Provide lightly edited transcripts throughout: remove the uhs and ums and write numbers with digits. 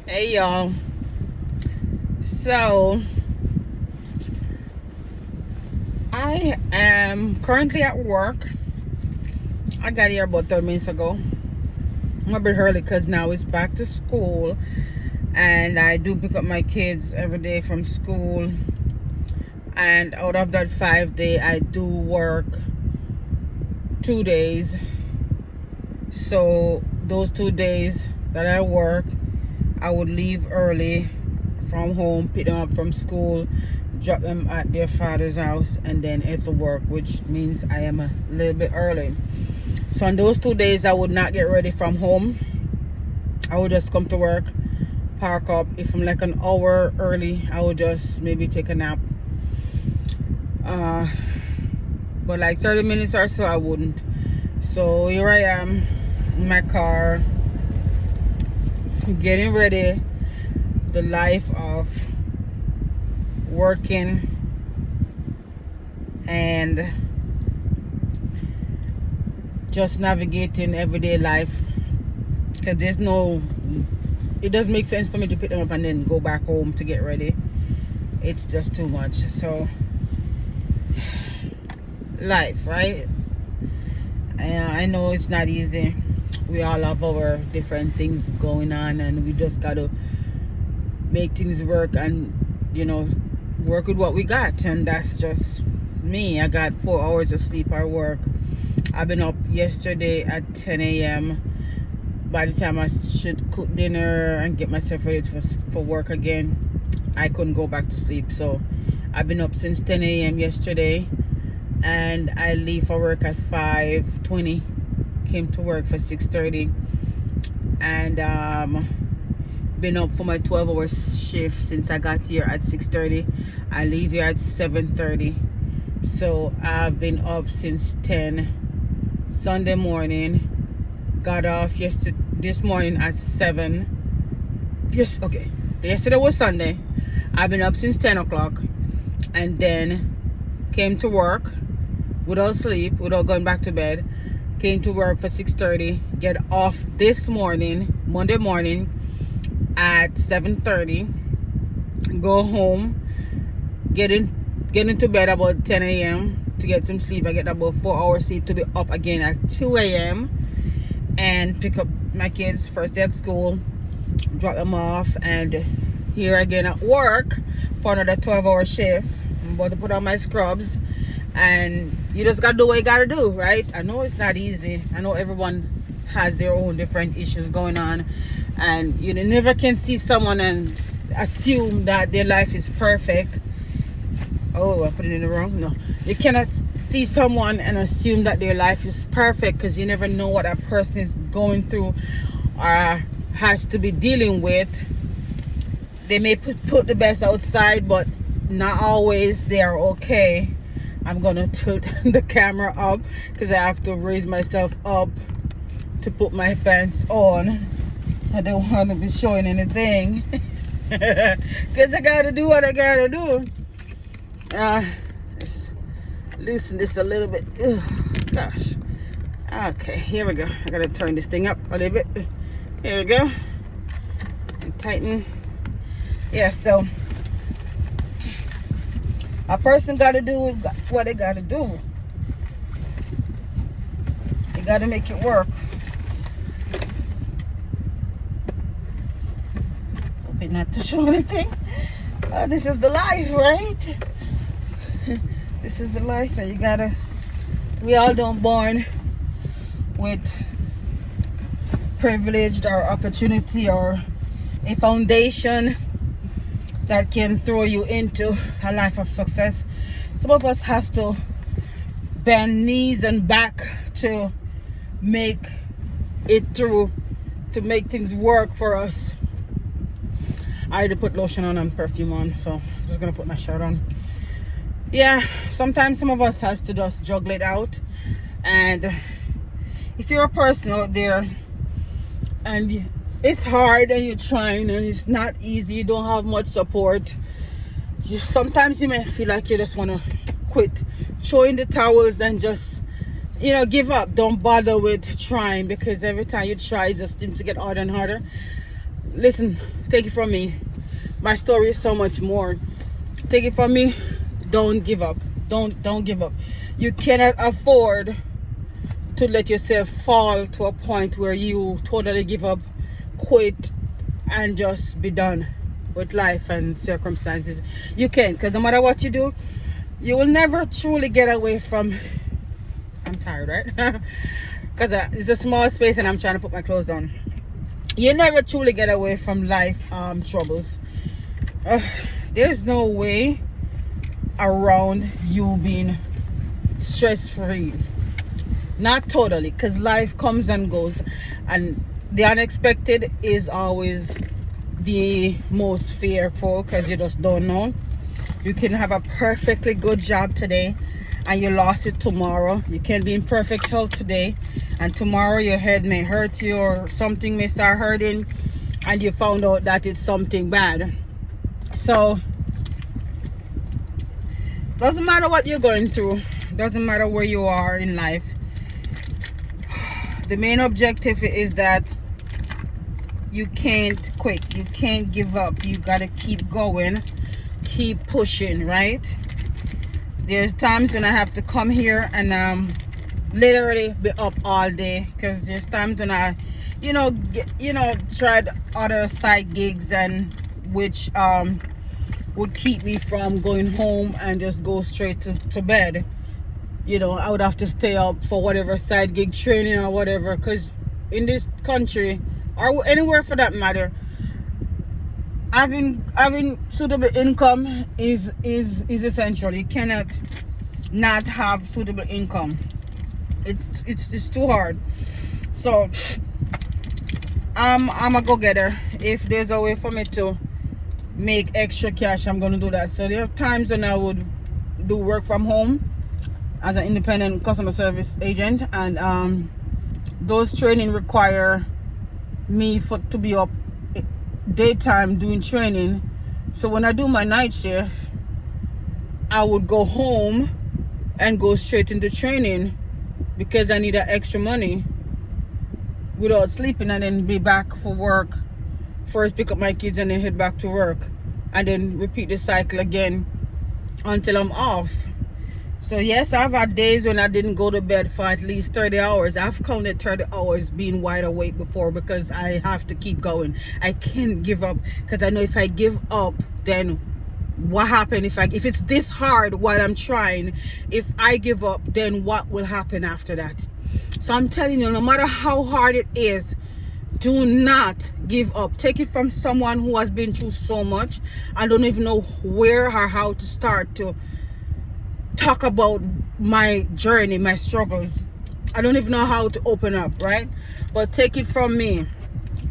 Hey y'all. So I am currently at work. I got here about 30 minutes ago. I'm a bit early because now it's back to school, and I do pick up my kids every day from school. And out of that 5 day, I do work 2 days. So those 2 days that I work, I would leave early from home, pick them up from school, drop them at their father's house, and then head to work, which means I am a little bit early. So on those 2 days, I would not get ready from home. I would just come to work, park up. If I'm like an hour early, I would just maybe take a nap. But like 30 minutes or so, I wouldn't. So here I am in my car, getting ready. The life of working and just navigating everyday life, because it doesn't make sense for me to pick them up and then go back home to get ready. It's just too much. So life, right? I know it's not easy. We all have our different things going on, and we just gotta make things work and work with what we got. And that's just me. I got 4 hours of sleep at work. I've been up yesterday at 10 a.m. By the time I should cook dinner and get myself ready for work again, I couldn't go back to sleep. So I've been up since 10 a.m. yesterday, and I leave for work at 5:20. Came to work for 6:30, and been up for my 12-hour shift since I got here at 6:30. I leave here at 7:30. So I've been up since 10 Sunday morning. Got off this morning at 7. Yes, okay. Yesterday was Sunday. I've been up since 10 o'clock, and then came to work without sleep, without going back to bed. Came to work for 6:30. Get off this morning, Monday morning, at 7:30. Go home, get into bed about 10 a.m. to get some sleep. I get about 4 hours sleep to be up again at 2 a.m. and pick up my kids first day at school, drop them off, and here again at work for another 12-hour shift. I'm about to put on my scrubs, and you just gotta do what you gotta do, right? I know it's not easy. I know everyone has their own different issues going on, and you never can see someone and assume that their life is perfect. Oh, I put it in the wrong. No, you cannot see someone and assume that their life is perfect, because you never know what that person is going through or has to be dealing with. They may put the best outside, but not always they are okay. I'm gonna tilt the camera up because I have to raise myself up to put my pants on. I don't want to be showing anything because I gotta do what I gotta do. Let's loosen this a little bit. Ugh, gosh. Okay, here we go. I gotta turn this thing up a little bit. Here we go. And tighten. Yeah, so a person gotta do what they gotta do. You gotta make it work. Hoping not to show anything. This is the life, right? This is the life, and we all don't born with privilege or opportunity or a foundation that can throw you into a life of success. Some of us has to bend knees and back to make it through, to make things work for us. I already put lotion on and perfume on, so I'm just gonna put my shirt on. Yeah, sometimes some of us has to just juggle it out. And if you're a person out there and it's hard and you're trying and it's not easy, you don't have much support, sometimes you may feel like you just want to quit, throw in the towels and just give up. Don't bother with trying, because every time you try it just seems to get harder and harder. Listen, take it from me. My story is so much more. Take it from me. Don't give up. Don't give up. You cannot afford to let yourself fall to a point where you totally give up, quit, and just be done with life and circumstances. You can, because no matter what you do, you will never truly get away from. I'm tired, right? Because it's a small space and I'm trying to put my clothes on. You never truly get away from life troubles. uh, there's no way around you being stress free. Not totally, because life comes and goes, and the unexpected is always the most fearful, because you just don't know. You can have a perfectly good job today and you lost it tomorrow. You can be in perfect health today and tomorrow your head may hurt you or something may start hurting and you found out that it's something bad. So doesn't matter what you're going through, doesn't matter where you are in life. The main objective is that you can't quit, you can't give up, you gotta keep going, keep pushing, right? There's times when I have to come here and literally be up all day, because there's times when I tried other side gigs and which would keep me from going home and just go straight to bed. I would have to stay up for whatever side gig training or whatever, because in this country or anywhere for that matter, having suitable income is essential. You cannot not have suitable income. It's too hard. So I'm a go-getter. If there's a way for me to make extra cash, I'm gonna do that. So there are times when I would do work from home as an independent customer service agent, and those training require me to be up daytime doing training. So when I do my night shift, I would go home and go straight into training because I need that extra money without sleeping, and then be back for work. First pick up my kids and then head back to work, and then repeat the cycle again until I'm off. So yes, I've had days when I didn't go to bed for at least 30 hours. I've counted 30 hours being wide awake before, because I have to keep going. I can't give up, because I know if I give up, then what happens if it's this hard while I'm trying? If I give up, then what will happen after that? So I'm telling you, no matter how hard it is, do not give up. Take it from someone who has been through so much. I don't even know where or how to start to talk about my journey, my struggles. I don't even know how to open up, right? But take it from me,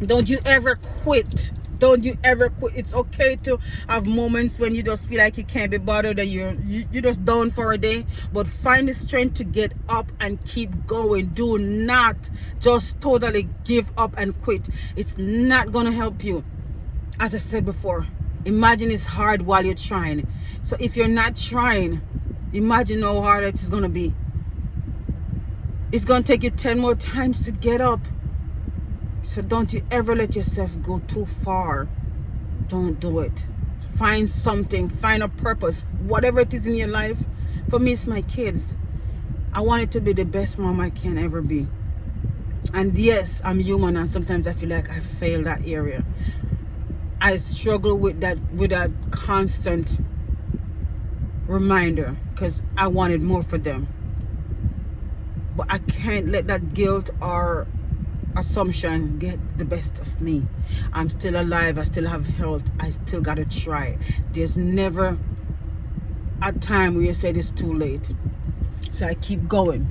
don't you ever quit. Don't you ever quit. It's okay to have moments when you just feel like you can't be bothered and you're just down for a day, but find the strength to get up and keep going. Do not just totally give up and quit. It's not gonna help you. As I said before, imagine it's hard while you're trying. So if you're not trying, imagine how hard it is gonna be. It's gonna take you 10 more times to get up. So don't you ever let yourself go too far. Don't do it. Find something, find a purpose, whatever it is in your life. For me, it's my kids. I want it to be the best mom I can ever be. And yes, I'm human, and sometimes I feel like I fail that area. I struggle with that constant reminder, because I wanted more for them. But I can't let that guilt or assumption get the best of me. I'm still alive, I still have health, I still gotta try. There's never a time where you said it's too late. So I keep going.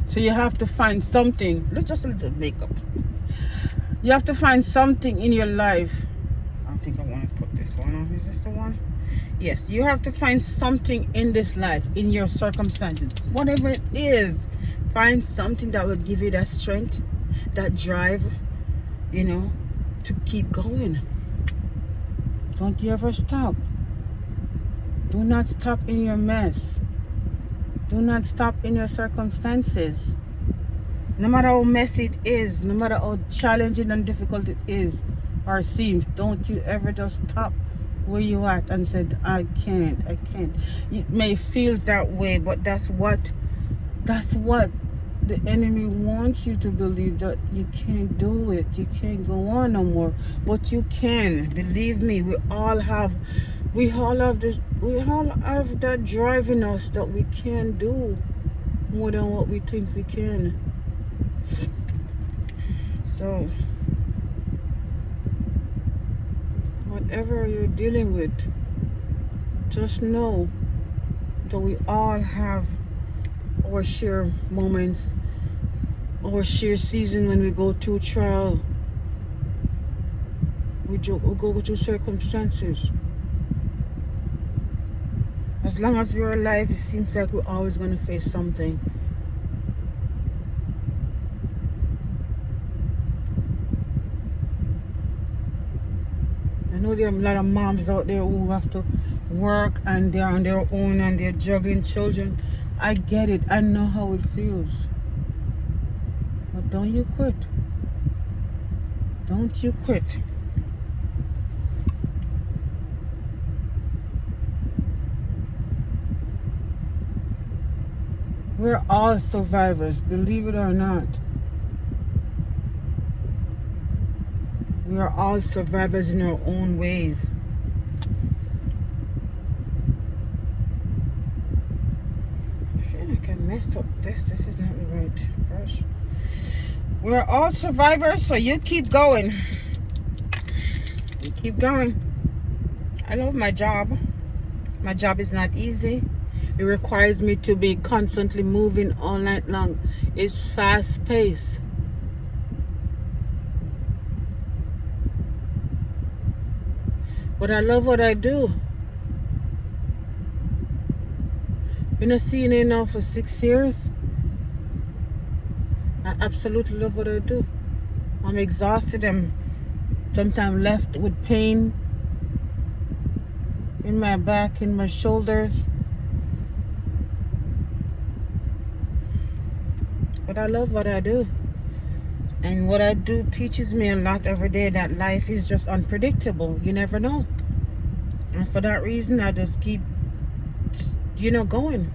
So you have to find something. Let's just a little makeup. You have to find something in your life. I think I want to put this one on. Is this the one? Yes, you have to find something in this life, in your circumstances, whatever it is. Find something that will give you that strength, that drive, to keep going. Don't you ever stop. Do not stop in your mess. Do not stop in your circumstances. No matter how messy it is, no matter how challenging and difficult it is or seems, don't you ever just stop where you at and said, I can't. It may feel that way, but that's what the enemy wants you to believe, that you can't do it, you can't go on no more. But you can. Believe me, we all have that drive in us that we can do more than what we think we can. So whatever you're dealing with, just know that we all have our share moments, our share season when we go through trial, we go through circumstances. As long as we're alive, it seems like we're always going to face something. I know there are a lot of moms out there who have to work and they're on their own and they're juggling children. I get it. I know how it feels. But don't you quit. Don't you quit. We're all survivors, believe it or not. We are all survivors in our own ways. I feel like I messed up this. This is not the right brush. We're all survivors, so you keep going. You keep going. I love my job. My job is not easy. It requires me to be constantly moving all night long. It's fast paced. But I love what I do. Been a CNA now for 6 years. I absolutely love what I do. I'm exhausted. I'm sometimes left with pain in my back, in my shoulders. But I love what I do. And what I do teaches me a lot every day, that life is just unpredictable. You never know. And for that reason, I just keep, going.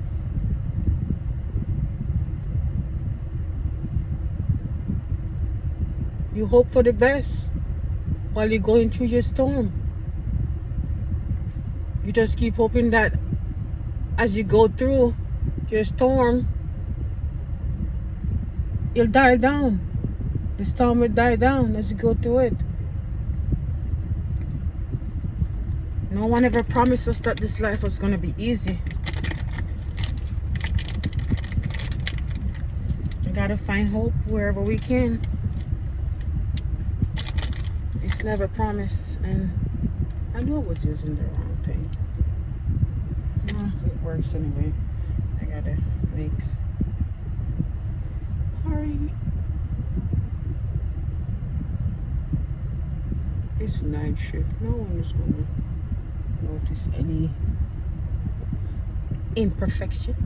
You hope for the best while you're going through your storm. You just keep hoping that as you go through your storm, you'll die down. The storm will die down as you go through it. No one ever promised us that this life was going to be easy. We gotta find hope wherever we can. It's never promised, and I knew I was using the wrong thing. No, it works anyway. I gotta mix. Hurry. It's night shift. No one is gonna notice any imperfection.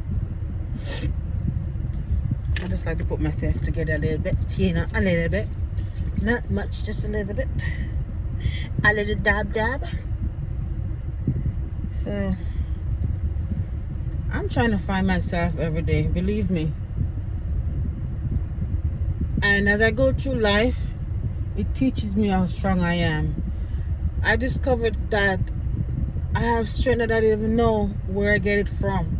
I just like to put myself together a little bit, a little bit. Not much, just a little bit. A little dab. So, I'm trying to find myself every day, believe me. And as I go through life, it teaches me how strong I am. I discovered that I have strength that I didn't even know where I get it from.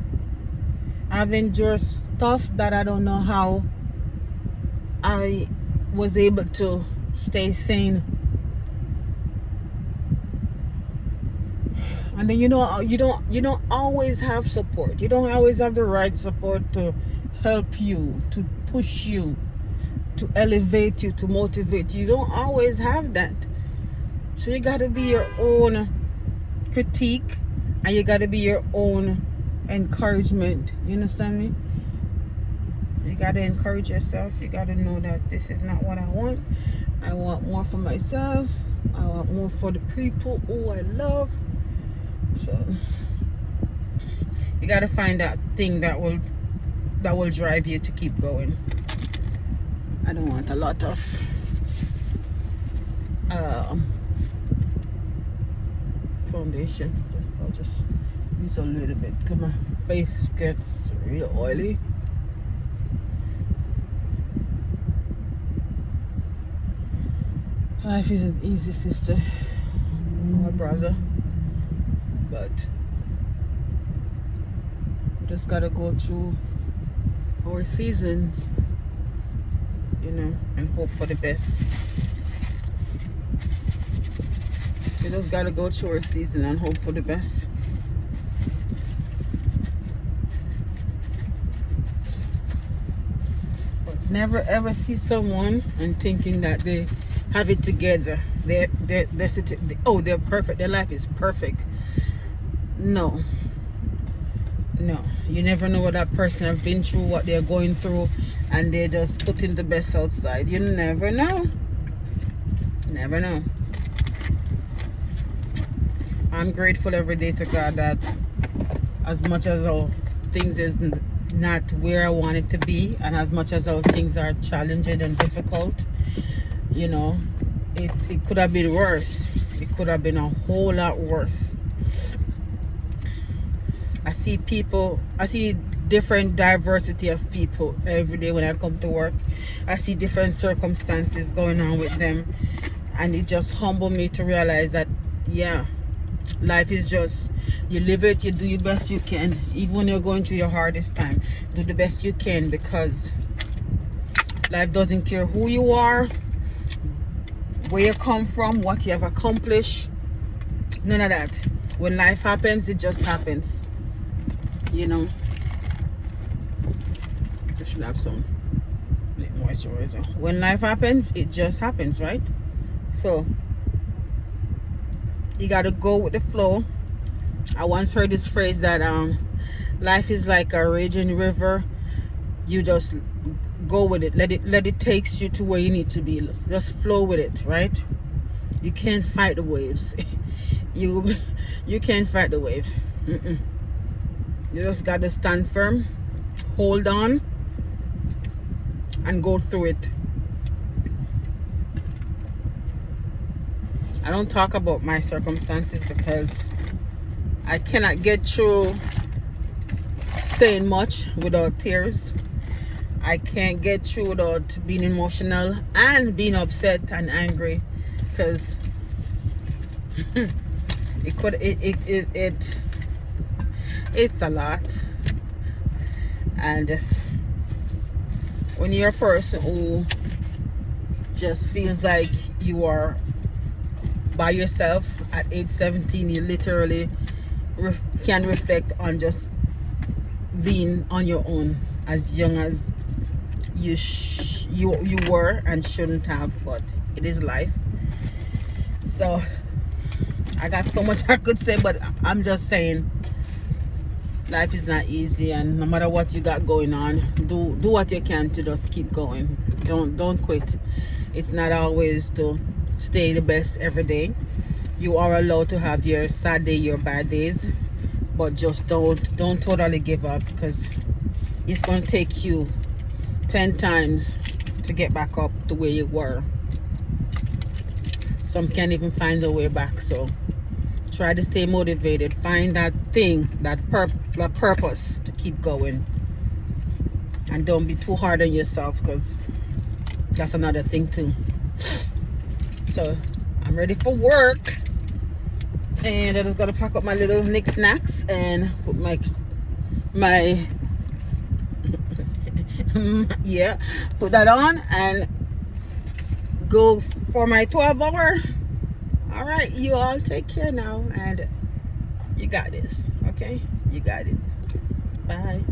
I've endured stuff that I don't know how I was able to stay sane. And then you don't always have support. You don't always have the right support to help you, to push you, to elevate you, to motivate you. You don't always have that. So you got to be your own critique, and you got to be your own encouragement. You understand me? You got to encourage yourself. You got to know that this is not what I want. I want more for myself. I want more for the people who I love. So you got to find that thing that will drive you to keep going. I don't want a lot of foundation. I'll just use a little bit because my face gets real oily. Life isn't easy, sister or brother, but we just gotta go through our seasons, you know, and hope for the best. We just gotta go through our season and hope for the best. But never ever see someone and thinking that they have it together. They're perfect. Their life is perfect. No, you never know what that person have been through, what they're going through, and they just put in the best outside. You never know. Never know. I'm grateful every day to God that as much as all things is not where I want it to be, and as much as all things are challenging and difficult, you know, it could have been worse. It could have been a whole lot worse. I see different diversity of people every day when I come to work. I see different circumstances going on with them, and it just humbled me to realize that, yeah, life is just, you live it, you do your best you can. Even when you're going through your hardest time, do the best you can, because life doesn't care who you are, where you come from, what you have accomplished. None of that. When life happens, it just happens, you know. I should have some moisturizer. When life happens, it just happens, right? So you gotta go with the flow. I once heard this phrase that life is like a raging river. You just go with it. Let it takes you to where you need to be. Just flow with it, right? You can't fight the waves. you can't fight the waves. You just gotta stand firm, hold on, and go through it. I don't talk about my circumstances because I cannot get through saying much without tears. I can't get through without being emotional and being upset and angry, because it's a lot. And when you're a person who just feels like you are by yourself at age 17, you literally can reflect on just being on your own as young as you were and shouldn't have, but it is life. So I got so much I could say, but I'm just saying life is not easy, and no matter what you got going on, do what you can to just keep going. Don't quit. It's not always to stay the best every day. You are allowed to have your sad day, your bad days, but just don't totally give up, because it's going to take you 10 times to get back up to where you were. Some can't even find their way back. So try to stay motivated. Find that thing, that purpose to keep going, and don't be too hard on yourself, because that's another thing too. So I'm ready for work, and I'm just gonna pack up my little knickknacks and put my yeah, put that on and go for my 12-hour. All right, you all take care now, and you got this. Okay, you got it. Bye.